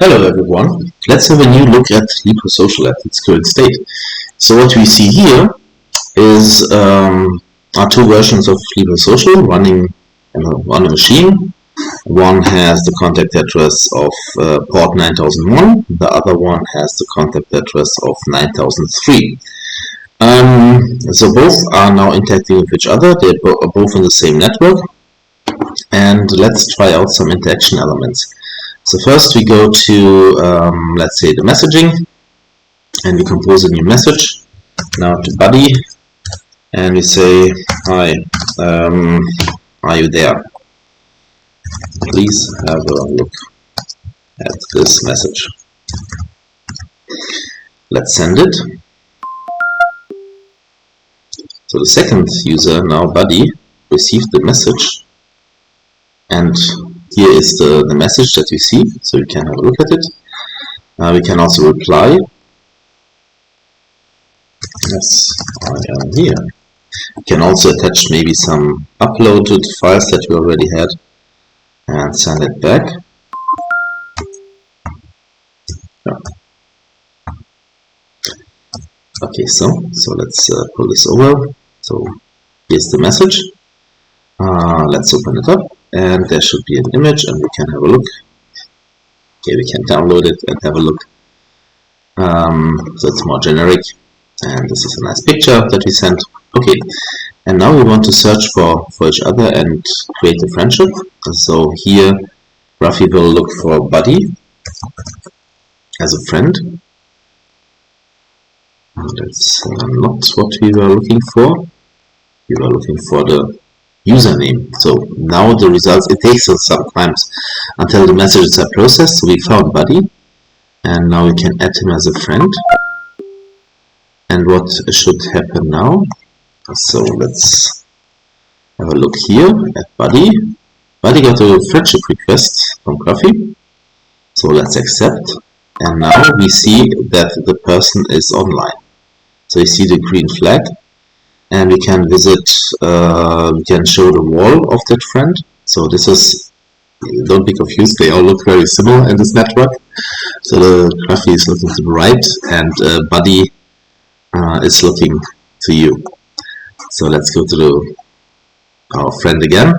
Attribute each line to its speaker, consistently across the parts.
Speaker 1: Hello everyone. Let's have a new look at LibreSocial at its current state. So what we see here is are two versions of LibreSocial running on a machine. One has the contact address of port 9001, the other one has the contact address of 9003. So both are now interacting with each other. They're both in the same network. And let's try out some interaction elements. So first we go to, let's say, the messaging, and we compose a new message. Now to buddy, and we say, hi, are you there? Please have a look at this message. Let's send it. So the second user, now buddy, received the message, and here is the message that we see, so we can have a look at it. We can also reply. Yes, I am here. We can also attach maybe some uploaded files that we already had and send it back. Yeah. Okay, so let's pull this over. So here's the message. Let's open it up. And there should be an image, and we can have a look. Okay, we can download it and have a look. So it's more generic, and this is a nice picture that we sent. Okay, and now we want to search for each other and create a friendship. So here, Graffi will look for buddy as a friend. That's not what we were looking for. We were looking for the username. So now the results, it takes us sometimes until the messages are processed. So we found buddy, and now we can add him as a friend. And what should happen now? So let's have a look here at buddy. Buddy got a friendship request from Graffi, so let's accept, and now we see that the person is online. So you see the green flag, and we can visit, we can show the wall of that friend. So this is, don't be confused, they all look very similar in this network. So the Graffi is looking to the right, and buddy is looking to you. So let's go to our friend again.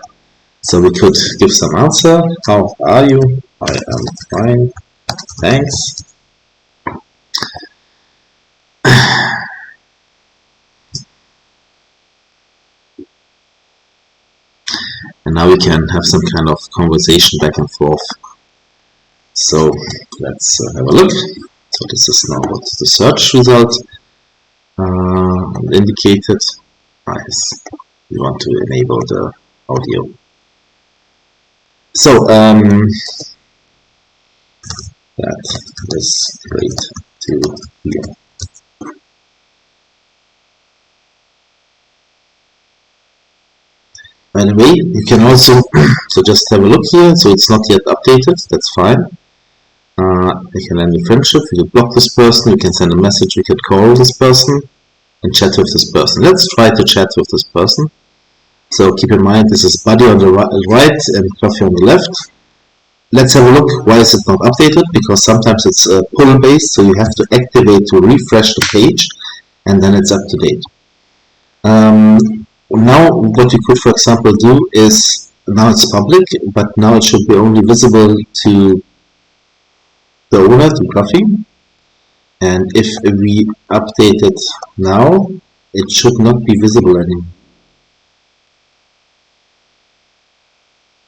Speaker 1: So we could give some answer. How are you? I am fine, thanks. And now we can have some kind of conversation back and forth. So let's have a look. So this is now what the search result indicated. Nice. We want to enable the audio. So that is great to hear. By the way, you can also, so just have a look here, so it's not yet updated, that's fine. We can end the friendship, we can block this person, we can send a message, we can call this person, and chat with this person. Let's try to chat with this person. So keep in mind, this is buddy on the right and Graffi on the left. Let's have a look, why is it not updated? Because sometimes it's pull based, so you have to activate to refresh the page, and then it's up to date. Now what you could, for example, do is, now it's public, but now it should be only visible to the owner, to Graffi. And if we update it now, it should not be visible anymore.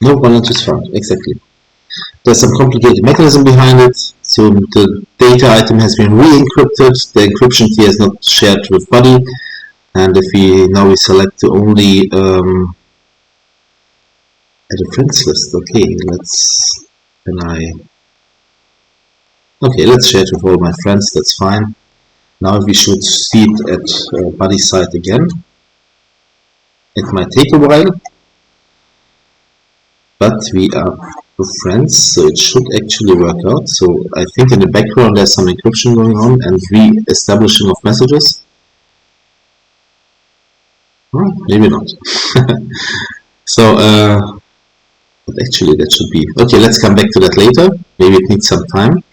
Speaker 1: No balance is found, exactly. There's some complicated mechanism behind it. So the data item has been re-encrypted, the encryption key is not shared with buddy. And if we now select to only add a friends list, okay, let's, okay, let's share it with all my friends, that's fine. Now if we should see it at buddy's side again, it might take a while, but we are friends, so it should actually work out. So I think in the background there's some encryption going on and re-establishing of messages. Maybe not. So But actually that should be, okay, let's come back to that later. Maybe it needs some time.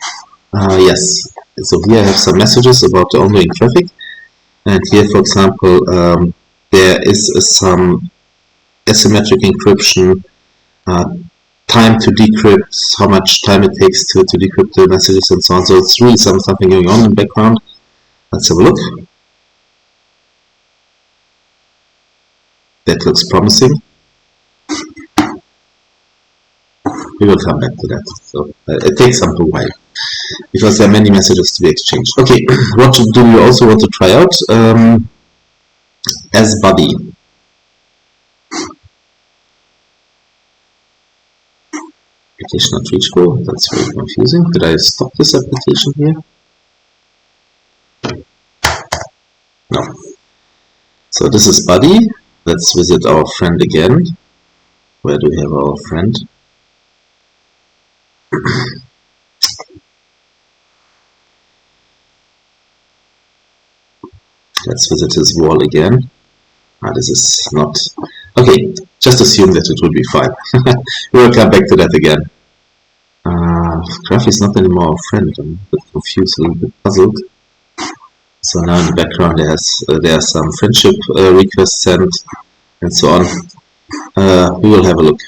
Speaker 1: Yes, so here I have some messages about the ongoing traffic. And here, for example, there is some asymmetric encryption, time to decrypt, how much time it takes to decrypt the messages and so on. So it's really something going on in the background. Let's have a look. That looks promising. We will come back to that. So it takes some while because there are many messages to be exchanged. Okay, what do you also want to try out? As body. Application not reachable. That's very confusing. Did I stop this application here? No. So this is body. Let's visit our friend again. Where do we have our friend? Let's visit his wall again. This is not... Okay, just assume that it will be fine. We'll come back to that again. Graffi is not anymore our friend. I'm a bit confused, a little bit puzzled. So now in the background there are some friendship requests sent and so on. We will have a look.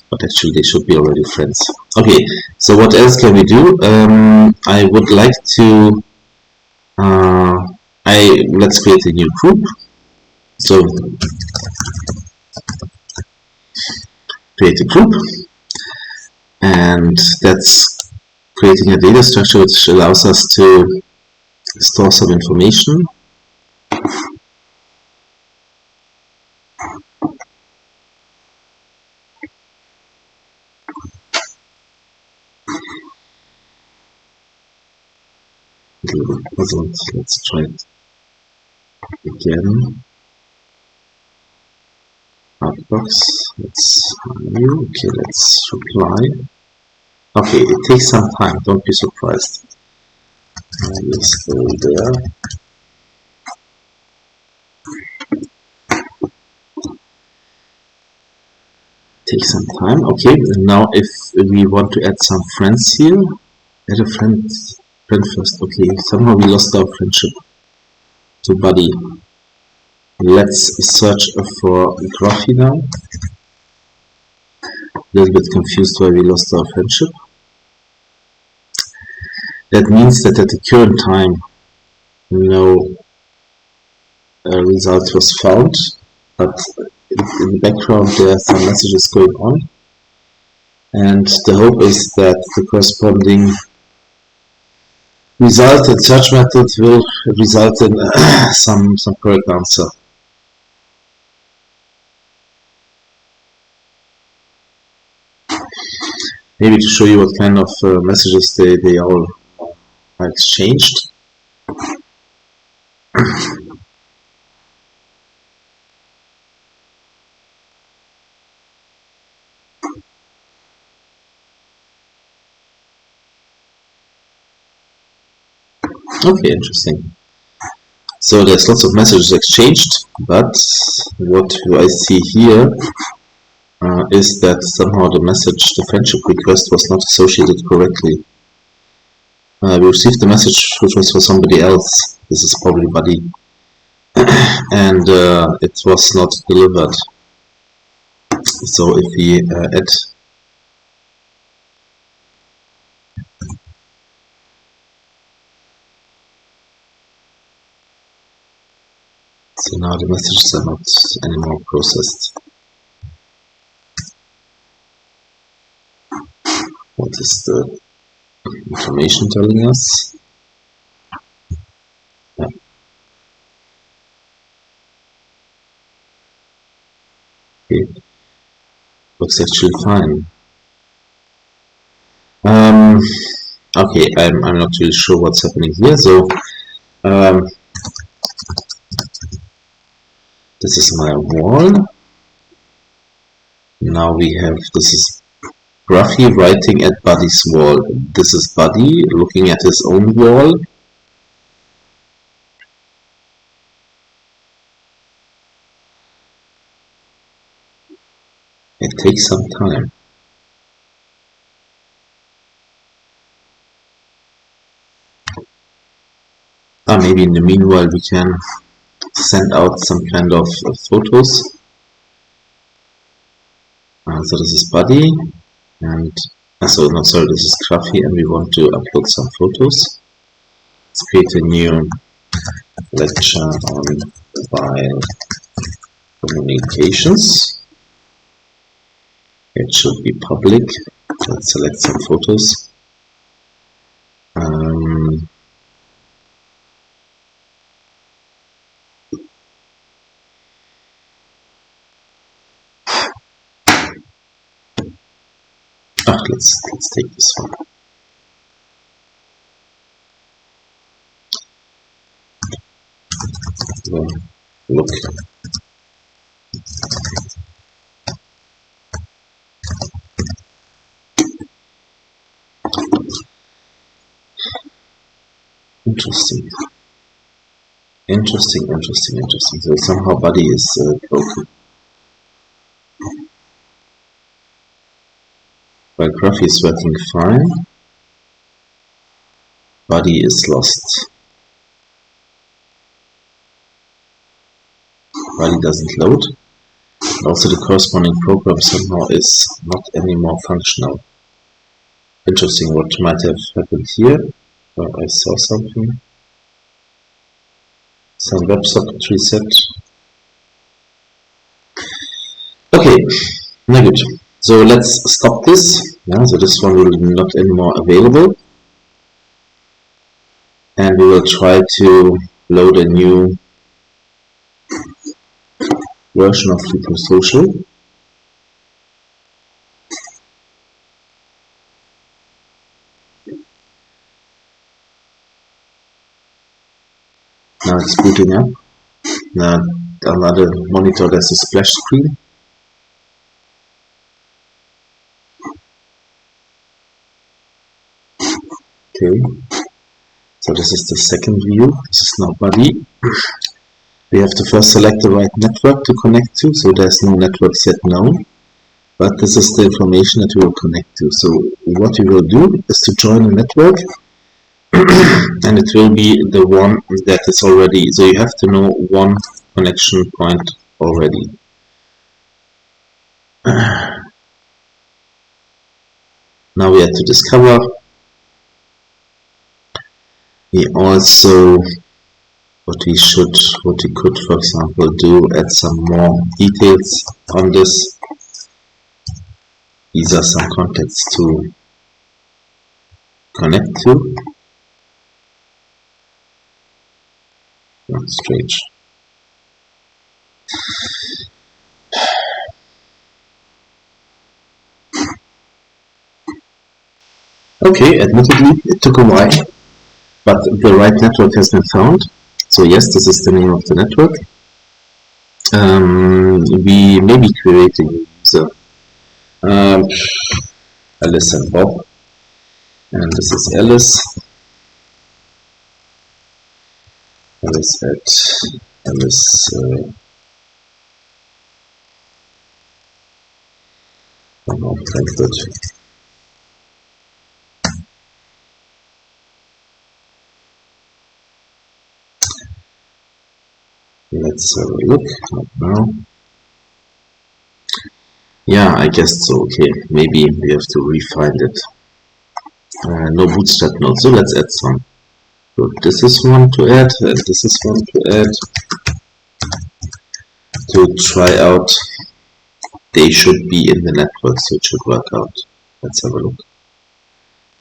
Speaker 1: But actually they should be already friends. Okay, so what else can we do? I would like to... let's create a new group. So create a group, and that's creating a data structure which allows us to store some information. A little bit puzzled. Let's try it again. Outbox. Let's new. Okay, let's reply. Okay, it takes some time. Don't be surprised. Let's go there. Take some time. Okay, and now if we want to add some friends here, add a friend first. Okay, somehow we lost our friendship to buddy. Let's search for Graffi now. A little bit confused why we lost our friendship. That means that at the current time no result was found, but in the background there are some messages going on, and the hope is that the corresponding result and search method will result in some correct answer. Maybe to show you what kind of messages they all are exchanged. Okay, interesting. So there's lots of messages exchanged, but what I see here is that somehow the message, the friendship request, was not associated correctly. We received the message which was for somebody else. This is probably buddy, and it was not delivered. So if we add so now the messages are not anymore processed. What is the information telling us? Yeah. Okay. Looks actually fine. Okay, I'm not really sure what's happening here. So this is my wall. Now we have, this is Graffi writing at Buddy's wall. This is Buddy looking at his own wall. It takes some time. Maybe in the meanwhile we can send out some kind of photos. So this is body, and so no, sorry, this is Graffi, and we want to upload some photos. Let's create a new lecture on mobile communications. It should be public. Let's select some photos. Let's take this one. So, look. Interesting. So somehow body is broken. While Graph is working fine, body is lost. Body doesn't load. Also the corresponding program somehow is not anymore functional. Interesting, what might have happened here? I saw something. Some WebSocket reset. Okay, now good. So let's stop this. So this one will be not anymore available. And we will try to load a new version of LibreSocial. Now it's booting up. Now another monitor, there's a splash screen. Okay, so this is the second view. This is now body. We have to first select the right network to connect to, so there's no networks yet known. But this is the information that we will connect to. So what we will do is to join a network, and it will be the one that is already, so you have to know one connection point already. Now we have to discover. We also, what we could, for example, do, add some more details on this. These are some contacts to connect to. That's strange. Okay, admittedly, it took a while, but the right network has been found. So yes, this is the name of the network. We may be creating a user, Alice and Bob, and this is Alice. Alice at Alice. Frankfurt. Let's have a look. Not now. Yeah, I guess so. Okay, maybe we have to refine it. No bootstrap node, so let's add some. So this is one to add, and this is one to add. To try out, they should be in the network, so it should work out. Let's have a look.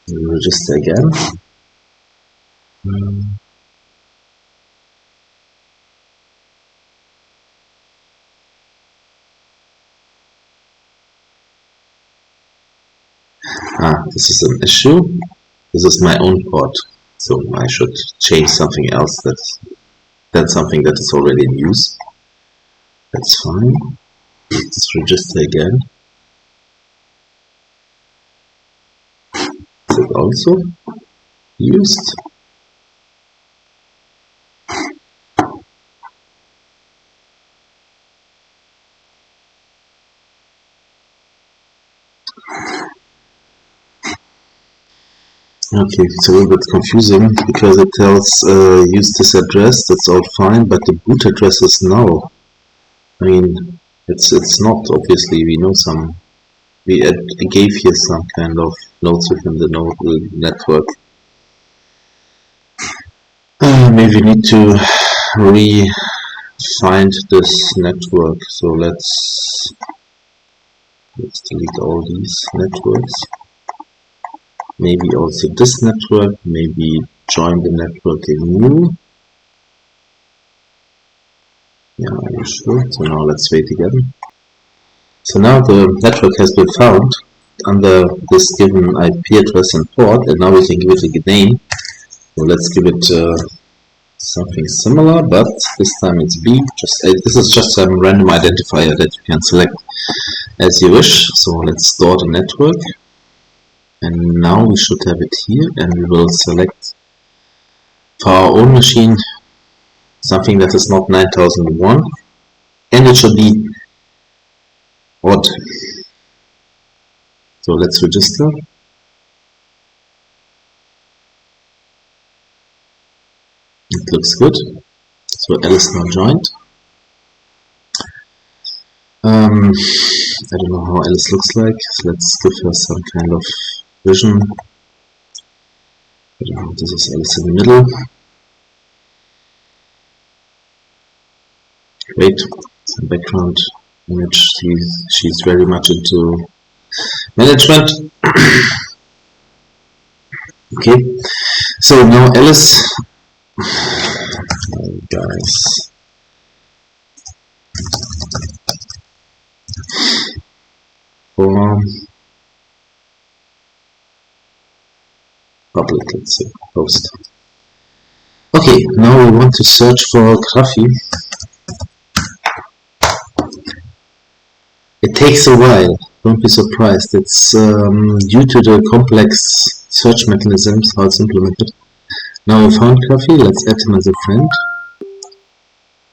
Speaker 1: Register again. This is an issue. This is my own port, so I should change something else that's something that is already in use. That's fine. Let's register again. Is it also used? Okay, it's a little bit confusing because it tells use this address, that's all fine, but the boot address is null. I mean, it's not, obviously. We know some, we gave here some kind of nodes within the network. Maybe we need to re-find this network. So let's delete all these networks. Maybe also this network, maybe join the network in new. Yeah, are you sure? So now let's wait again. So now the network has been found under this given IP address and port, and now we can give it a name. So let's give it something similar, but this time it's B. This is just some random identifier that you can select as you wish. So let's store the network. And now we should have it here, and we will select for our own machine something that is not 9001, and it should be odd. So let's register. It looks good. So Alice now joined. I don't know how Alice looks like, so let's give her some kind of vision. I don't know, this is Alice in the middle. Great, some background image. She's very much into management. Okay, so now Alice, guys, for public, let's say, post. Okay, now we want to search for Graffi. It takes a while, don't be surprised. It's due to the complex search mechanisms, how it's implemented. Now we found Graffi, let's add him as a friend.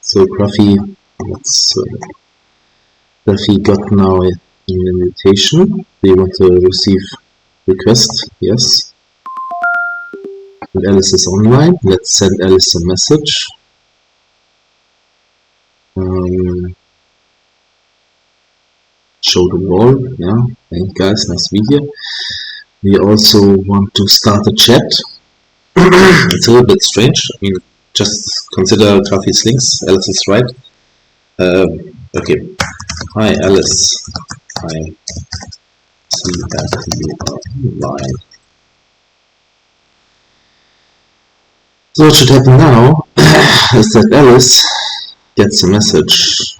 Speaker 1: So Graffi, Graffi got now an invitation. Do you want to receive request? Yes. And Alice is online. Let's send Alice a message. Show the wall. Yeah. Hey guys, nice to be here. We also want to start a chat. It's a little bit strange. I mean, just consider Graffi's links. Alice is right. Okay. Hi Alice. I see that you are online. So what should happen now is that Alice gets a message.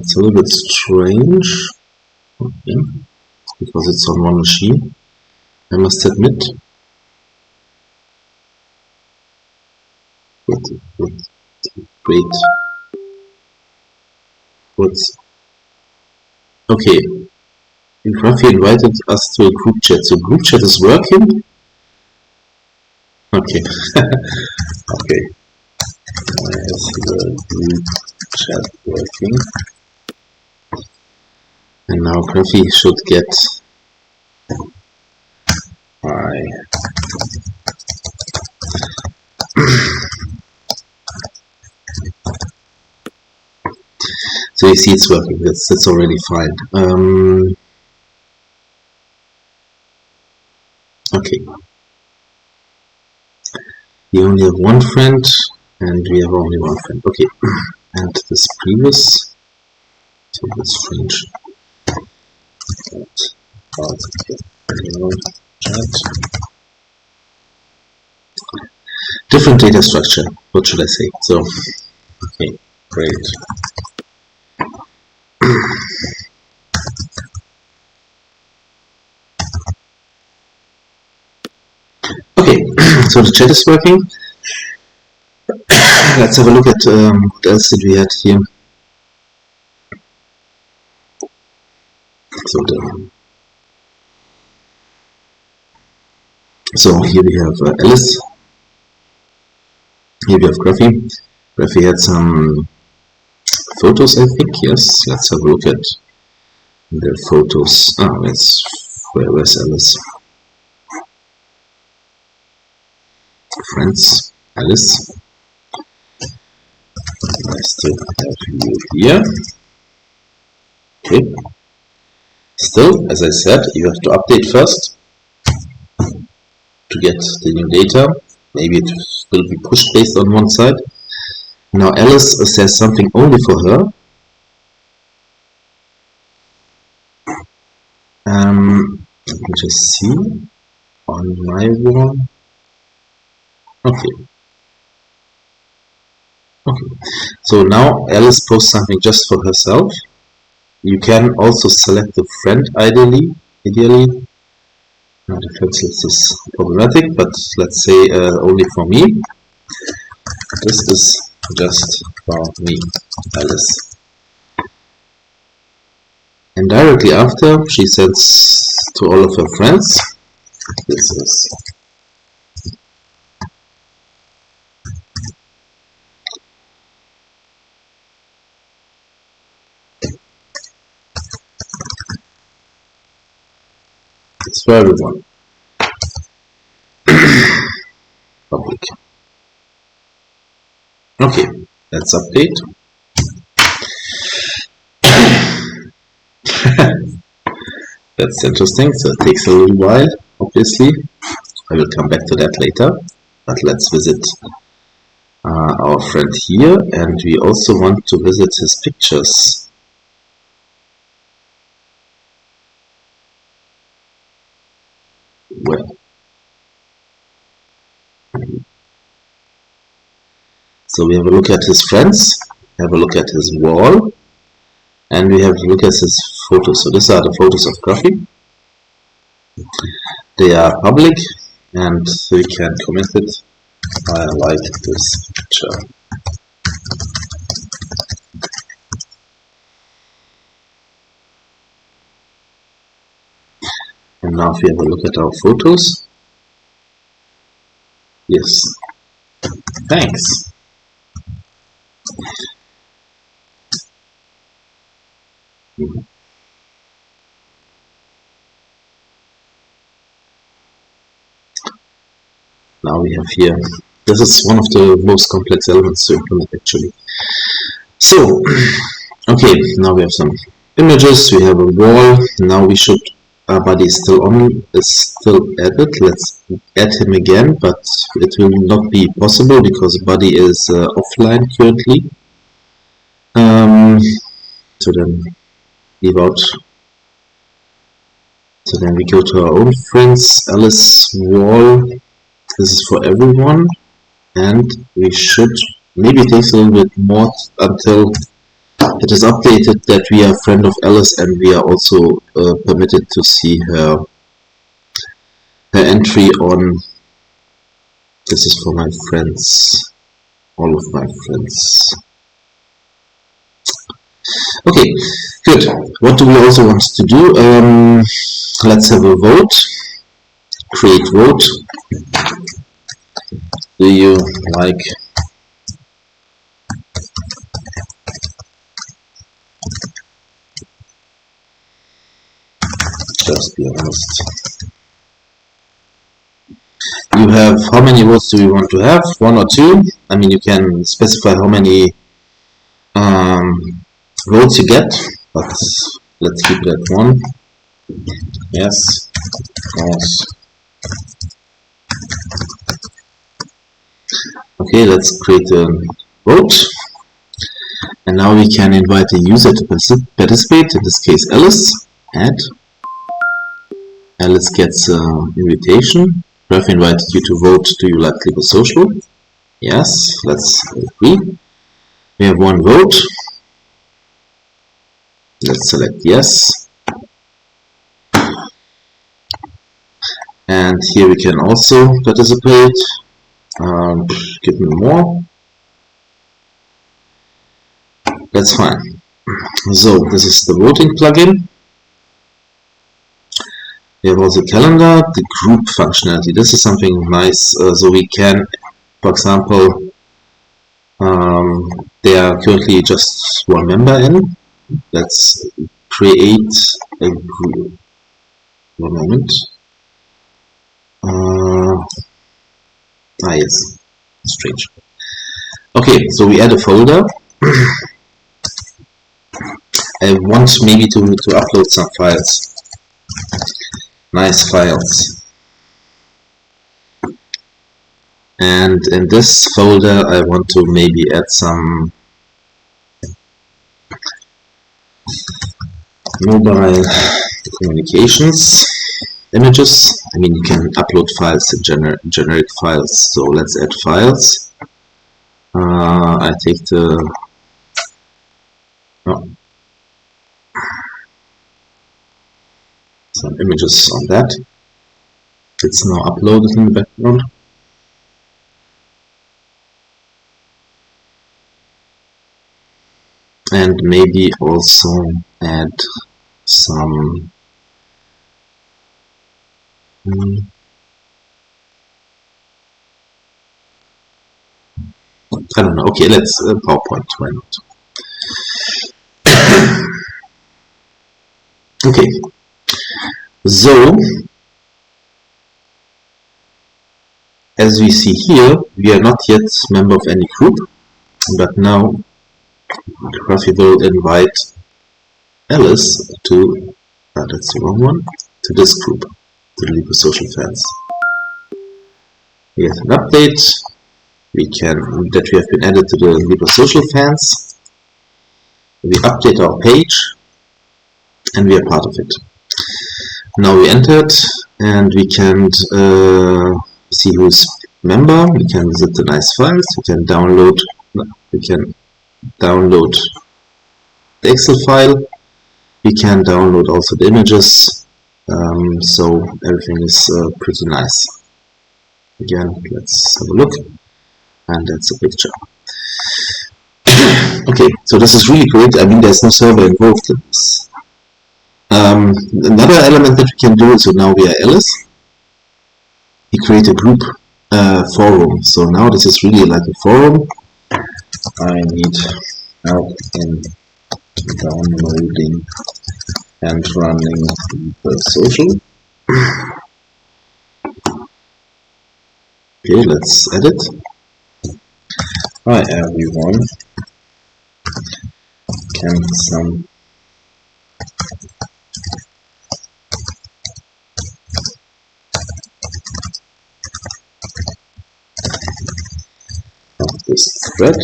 Speaker 1: It's a little bit strange. Okay. Because it's on one machine, I must admit. Wait. Okay. Graffi invited us to a group chat. So group chat is working? Okay. Okay. Is the group chat working? And now Graffi should get So you see it's working, that's already fine. Okay. We only have one friend, and we have only one friend. Okay. And this previous, so that's strange. Chat. Different data structure, what should I say? So, okay, great. Okay, so the chat is working. Let's have a look at what else did we have here. So here we have Alice. Here we have Graffi. Graffi had some photos, I think. Yes, let's have a look at their photos. Where's Alice? friends, Alice. I still have you here. Okay. Still, as I said, you have to update first to get the new data. Maybe it will be pushed based on one side. Now Alice says something only for her. Let me just see on my wall. Okay. So now Alice posts something just for herself. You can also select a friend ideally. Now the friends list is problematic, but let's say only for me. This is just for me, Alice. And directly after, she sends to all of her friends. This is it's for everyone. Public. Okay, let's update. That's interesting, so it takes a little while, obviously. I will come back to that later, but let's visit our friend here, and we also want to visit his pictures. Well, so we have a look at his friends, have a look at his wall, and we have to look at his photos. So these are the photos of Graffi. They are public, and we can comment it. I like this picture. And now if we have a look at our photos. Yes. Thanks. Now we have here, this is one of the most complex elements to implement actually. So, okay, now we have some images, we have a wall, now we should, our buddy is still added, let's add him again, but it will not be possible because buddy is offline currently. So then leave out. So then we go to our own friends, Alice wall. This is for everyone, and we should, maybe it takes a little bit more until it is updated that we are a friend of Alice and we are also permitted to see her entry on, this is for my friends, all of my friends. Okay, good. What do we also want to do? Let's have a vote. Create vote. Do you like just be honest. You have, how many votes do you want to have? 1 or 2? I mean, you can specify how many votes you get, but let's keep that 1. Yes, false. Okay, let's create a vote. And now we can invite a user to participate, in this case Alice. Add. Alice gets an invitation. Prof invited you to vote, do you like LibreSocial? Yes, let's agree. We have 1 vote. Let's select yes. And here we can also participate. Give me more. That's fine. So this is the voting plugin. We have also calendar, the group functionality. This is something nice. So we can, for example, there are currently just 1 member in. Let's create a group. 1 moment. Ah yes, strange. Okay, so we add a folder. I want maybe to upload some files. Nice files. And in this folder I want to maybe add some mobile communications images. I mean, you can upload files in generic files. So let's add files. I take the some images on that. It's now uploaded in the background. And maybe also add some I don't know. Okay, let's PowerPoint. Why not? Okay. So as we see here, we are not yet member of any group, but now Graffi will invite Alice to, that's the wrong one, to this group, to the LibreSocial fans. We have an update, that we have been added to the LibreSocial fans. We update our page, and we are part of it. Now we entered, and we can see who's member. We can visit the nice files. We can download. The Excel file. We can download also the images. So everything is pretty nice. Again, let's have a look, and that's a picture. Okay, so this is really great. I mean, there's no server involved in this. Another element that we can do is, so now we are Alice. We create a group forum. So now this is really like a forum. I need help in downloading and running LibreSocial. Okay, let's edit. Hi everyone. Can some of this thread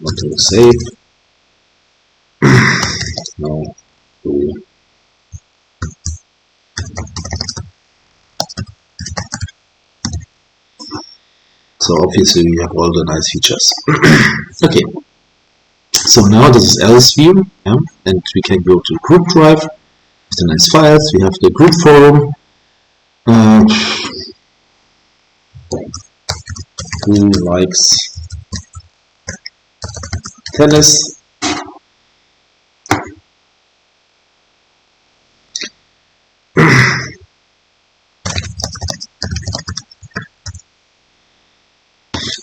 Speaker 1: want to save now so obviously we have all the nice features. Okay, so now this is Alice view, yeah? And we can go to group drive with the nice files. We have the group forum. Who likes tennis?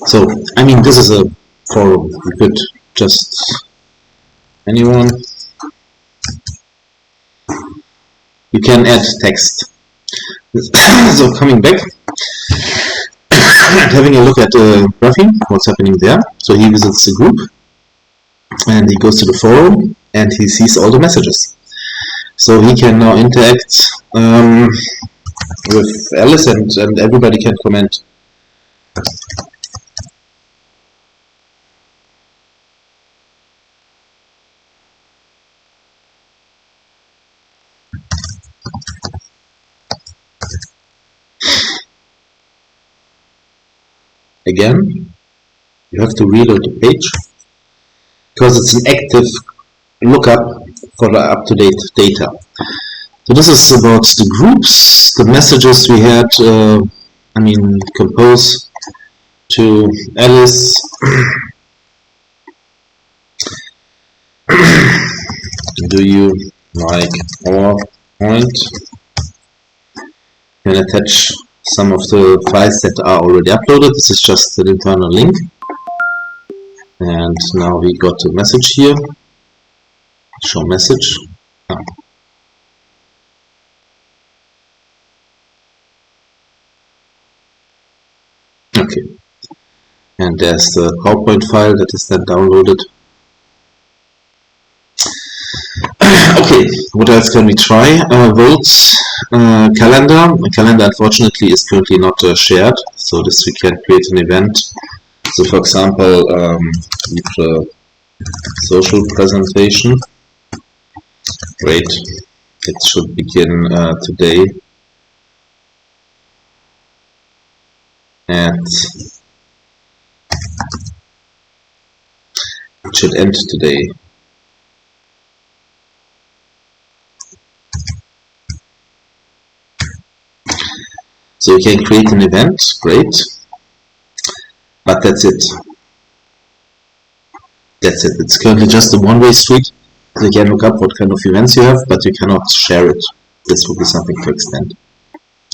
Speaker 1: So, I mean, this is a forum. You could just anyone. You can add text. So coming back and having a look at Graffi, what's happening there. So he visits the group and he goes to the forum and he sees all the messages. So he can now interact with Alice and everybody can comment. Again, you have to reload the page because it's an active lookup for the up-to-date data. So this is about the groups, the messages we had, I mean, compose to Alice. Do you like PowerPoint? You can attach some of the files that are already uploaded. This is just an internal link. And now we got a message here. show message. Ah. Okay, and there's the PowerPoint file that is then downloaded. Okay, what else can we try? Votes, calendar. A calendar unfortunately is currently not shared, so this we can create an event. So for example, LibreSocial presentation. Great, it should begin today at, it should end today. So you can create an event, great, but that's it. That's it. It's currently just a one-way street. So you can look up what kind of events you have, but you cannot share it. This would be something to extend.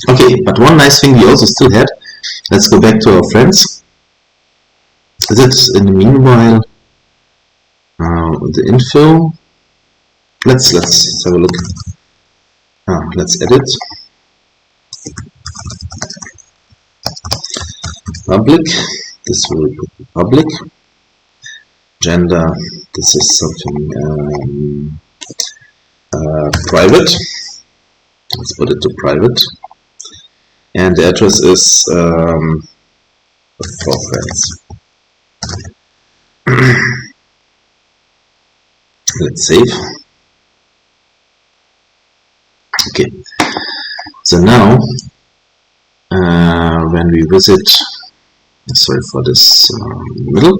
Speaker 1: Okay, but one nice thing we also still had. Let's go back to our friends. Is it in the meanwhile the info? Let's have a look. Let's edit. Public. This will be public. Gender. This is something private. Let's put it to private. And the address is for friends. Let's save. Okay. So now, when we visit, sorry for this middle.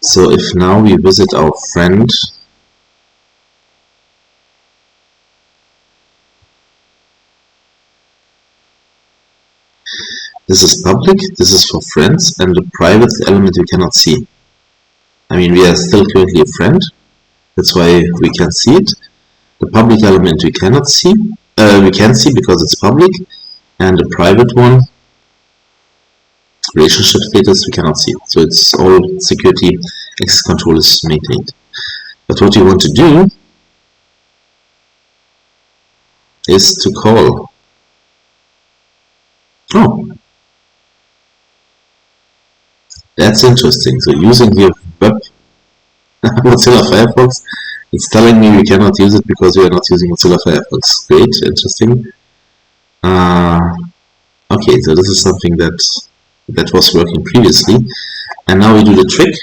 Speaker 1: So if now we visit our friend, this is public, this is for friends, and the private element we cannot see. I mean, we are still currently a friend, that's why we can see it. The public element we cannot see, we can see because it's public, and the private one, relationship status, we cannot see. So it's all security access control is maintained. But what you want to do is to call. Oh, that's interesting. So using here web Mozilla Firefox, it's telling me we cannot use it because we are not using Mozilla Firefox. Great, interesting. Okay, so this is something that was working previously, and now we do the trick.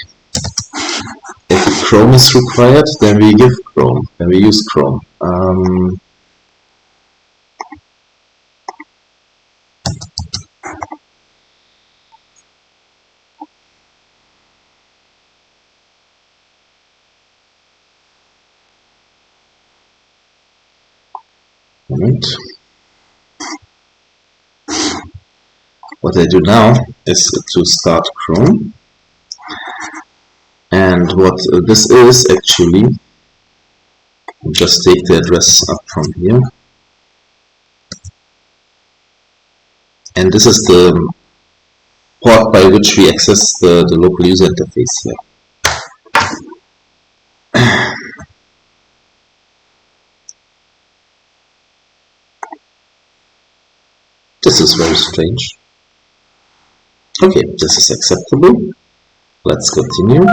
Speaker 1: If Chrome is required, then we give Chrome, then we use Chrome. Moment. What I do now is to start Chrome, and what this is actually, just take the address up from here, and this is the port by which we access the local user interface here. This is very strange. Okay, this is acceptable. Let's continue.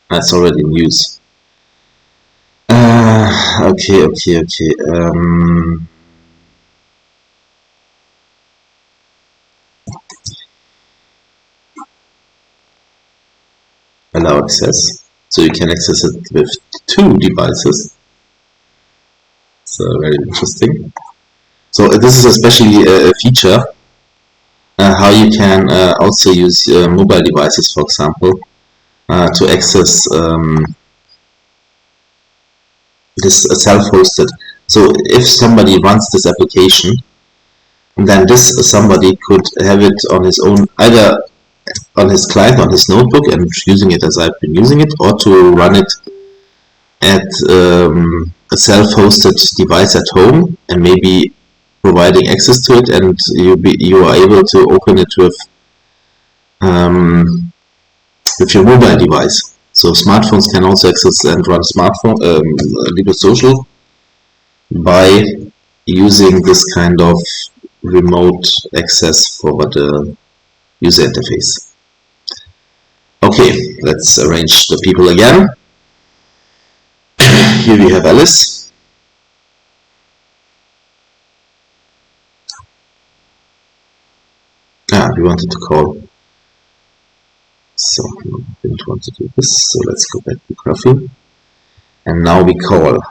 Speaker 1: That's already in use. Okay. Allow access. So you can access it with 2 devices. So very interesting. So this is especially a feature how you can also use mobile devices, for example, to access this self-hosted. So if somebody runs this application, then this somebody could have it on his own, either on his client, on his notebook, and using it as I've been using it, or to run it at a self-hosted device at home, and maybe providing access to it, and you are able to open it with your mobile device. So So smartphones can also access and run smartphone LibreSocial by using this kind of remote access for the user interface. Okay, let's arrange the people again. Here we have Alice. We wanted to call. So we didn't want to do this, so let's go back to Graffi. And now we call.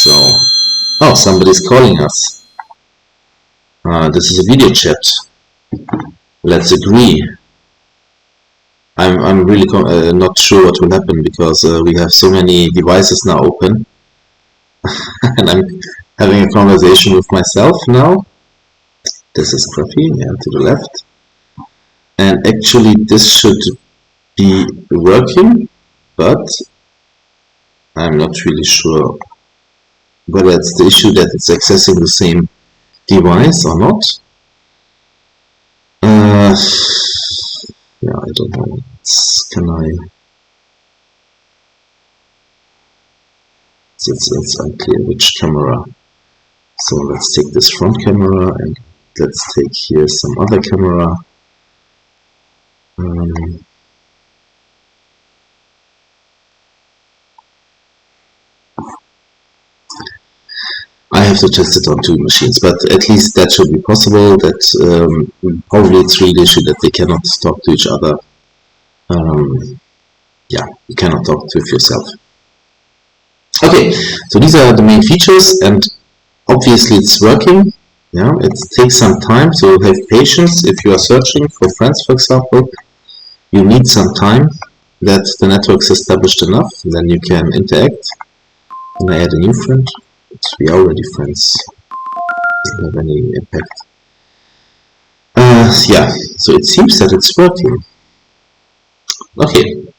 Speaker 1: So, oh, somebody's calling us. This is a video chat. Let's agree. I'm really not sure what will happen because we have so many devices now open. And I'm having a conversation with myself now. This is Graffi, yeah, to the left. And actually this should be working, but I'm not really sure whether it's the issue that it's accessing the same device or not. Yeah, I don't know. It's unclear which camera. So let's take this front camera and let's take here some other camera. I have to test it on 2 machines, but at least that should be possible. That probably it's really issue that they cannot talk to each other. Yeah, you cannot talk to yourself. Okay, so these are the main features, and obviously it's working. Yeah, it takes some time, so have patience. If you are searching for friends, for example, you need some time that the network is established enough, then you can interact. And I add a new friend. We are already friends. Doesn't have any impact. Yeah, so it seems that it's working. Okay.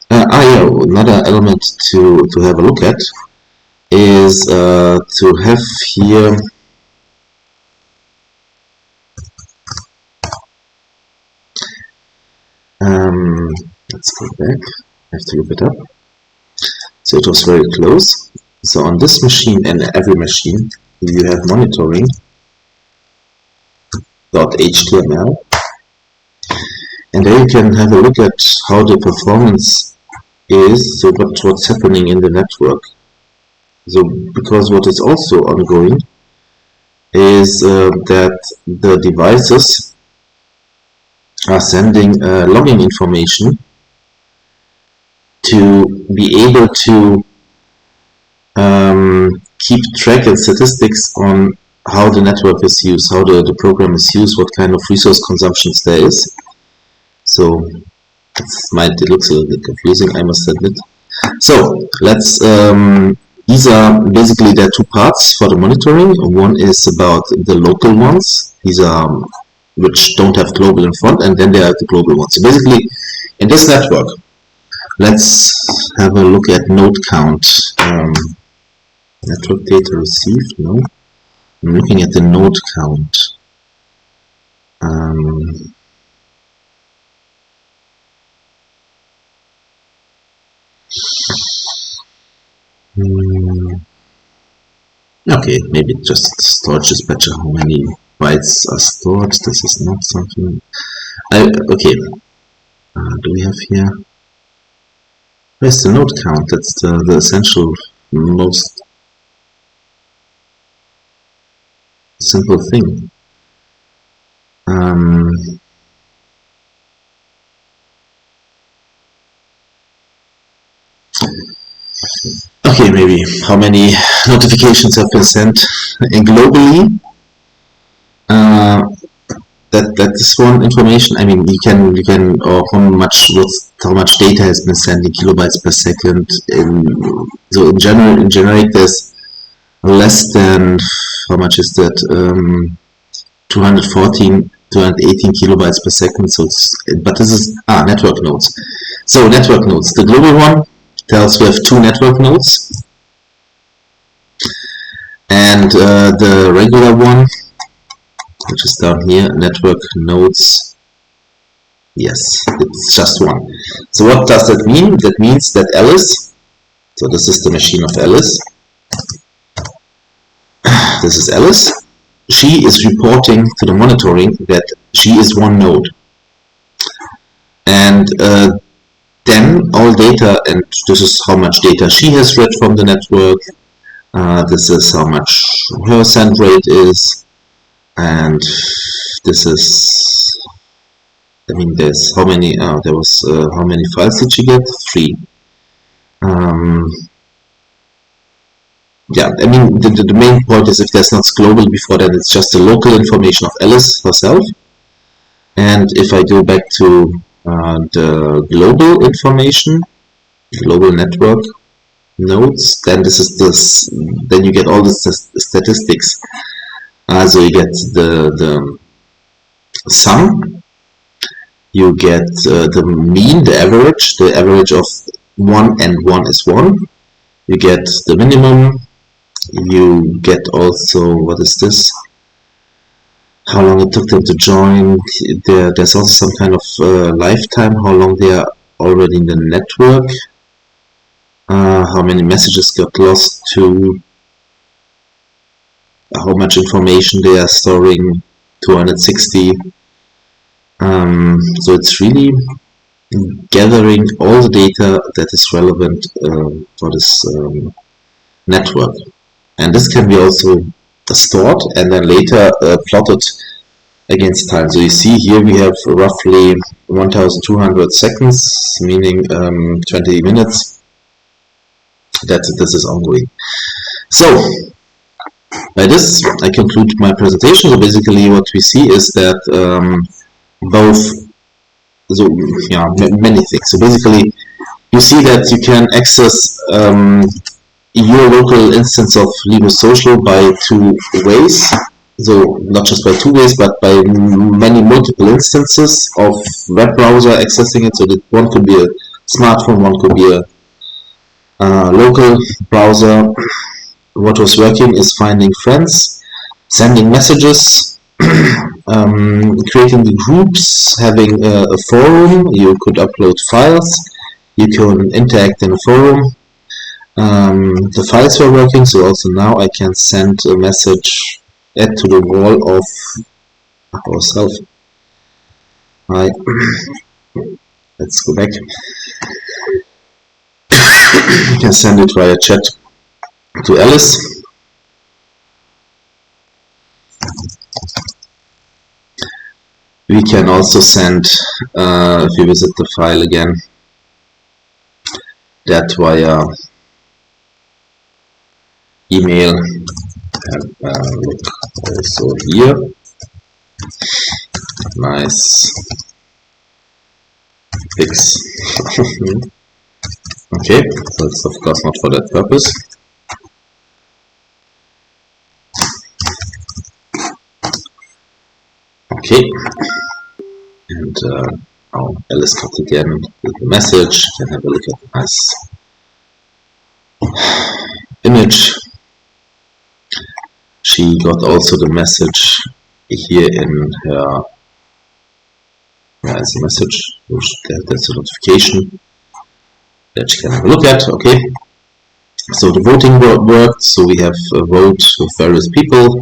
Speaker 1: Another element to have a look at is to have here let's go back. I have to look it up. So it was very close. So on this machine and every machine, you have monitoring.html, and there you can have a look at how the performance is, so what's happening in the network. So because what is also ongoing is that the devices are sending login information to be able to keep track and statistics on how the network is used, how the program is used, what kind of resource consumptions there is. So it looks a little bit confusing, I must admit. So let's these are basically there are 2 parts for the monitoring. One is about the local ones. These are which don't have global in front, and then there are the global ones. So basically in this network, let's have a look at node count. Network data received, no. I'm looking at the node count. Okay, maybe just storage is better. How many bytes are stored? This is not something. Okay. Do we have here? Where's the node count? That's the essential, most simple thing. Okay, maybe how many notifications have been sent globally. That is one information. I mean, you can or how much data has been sent in kilobytes per second. So in generic, there's less than, how much is that? 218 kilobytes per second. So but this is network nodes. So network nodes. The global one tells we have 2 network nodes, and the regular one, which is down here, network nodes Yes, it's just one. So what does that mean? That means that Alice, so this is the machine of Alice, this is Alice, she is reporting to the monitoring that she is one node. And then all data, and this is how much data she has read from the network, this is how much her send rate is, and this is, I mean, there's how many, there was, how many files did she get? 3. Yeah, I mean, the main point is if there's not global before that, it's just the local information of Alice herself. And if I go back to the global information, global network nodes, then this is this. Then you get all the statistics. So you get the sum, you get the mean, the average of 1 and 1 is 1. You get the minimum. You get also, what is this? How long it took them to join. There's also some kind of lifetime, how long they are already in the network, how many messages got lost to, how much information they are storing, 260. So it's really gathering all the data that is relevant for this network. And this can be also stored and then later plotted against time. So you see here we have roughly 1200 seconds, meaning 20 minutes that this is ongoing. So by this I conclude my presentation. So basically what we see is that both, so yeah, many things. So basically you see that you can access your local instance of LibreSocial by 2 ways. So not just by 2 ways, but by many multiple instances of web browser accessing it. So that one could be a smartphone, one could be a local browser. What was working is finding friends, sending messages, creating the groups, having a forum. You could upload files, you can interact in a forum. The files were working, so also now I can send a message, add to the wall of ourselves. Hi. Let's go back. You can send it via chat to Alice. We can also send, if you visit the file again, that via email. Look also here. Nice fix. Okay, so it's of course not for that purpose. Okay, and now Alice got again with the message. Can have a look at the nice image. She got also the message here in her, as a message, that's a notification that she can have a look at. Okay, so the voting worked, so we have a vote of various people.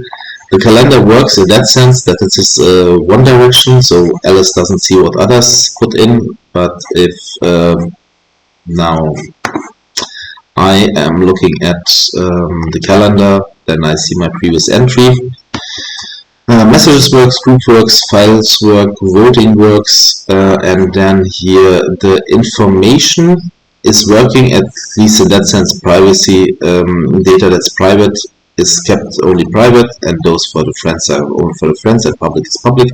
Speaker 1: The calendar works in that sense that it is one direction, so Alice doesn't see what others put in, but if now I am looking at the calendar, then I see my previous entry. Messages works, group works, files work, voting works, and then here the information is working, at least in that sense. Privacy, data that's private is kept only private, and those for the friends are only for the friends, and public is public.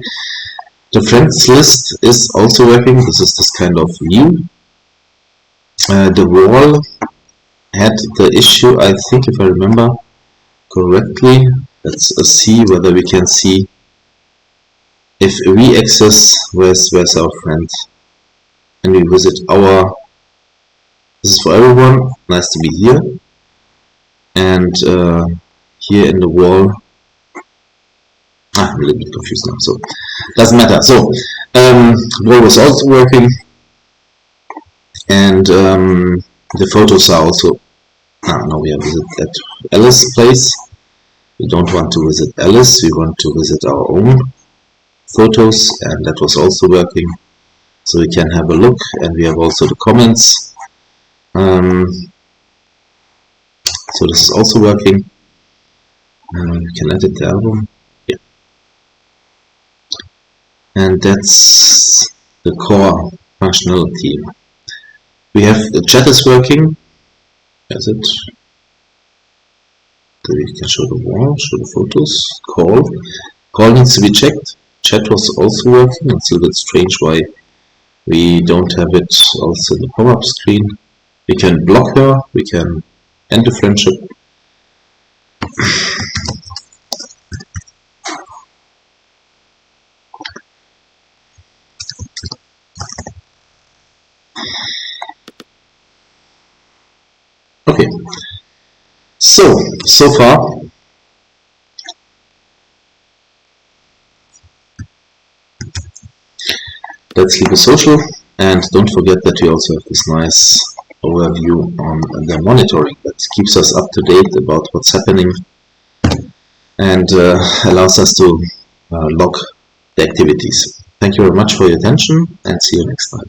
Speaker 1: The friends list is also working. This is this kind of view. The wall had the issue, I think, if I remember correctly. Let's see whether we can see if we access where's our friend and we visit our, this is for everyone, nice to be here, and here in the wall I'm a little bit confused now, so doesn't matter. So Wall was also working, and the photos are also. Now we are at Alice's place. We don't want to visit Alice, we want to visit our own photos, and that was also working. So we can have a look, and we have also the comments. So this is also working. We can edit the album. Yeah. And that's the core functionality. We have the chat is working. Is it? So we can show the wall, show the photos. Call needs to be checked. Chat was also working. It's a little bit strange why we don't have it also in the pop-up screen. We can block her. We can end the friendship. Okay. So far, that's LibreSocial, and don't forget that we also have this nice overview on the monitoring that keeps us up to date about what's happening and allows us to log the activities. Thank you very much for your attention, and see you next time.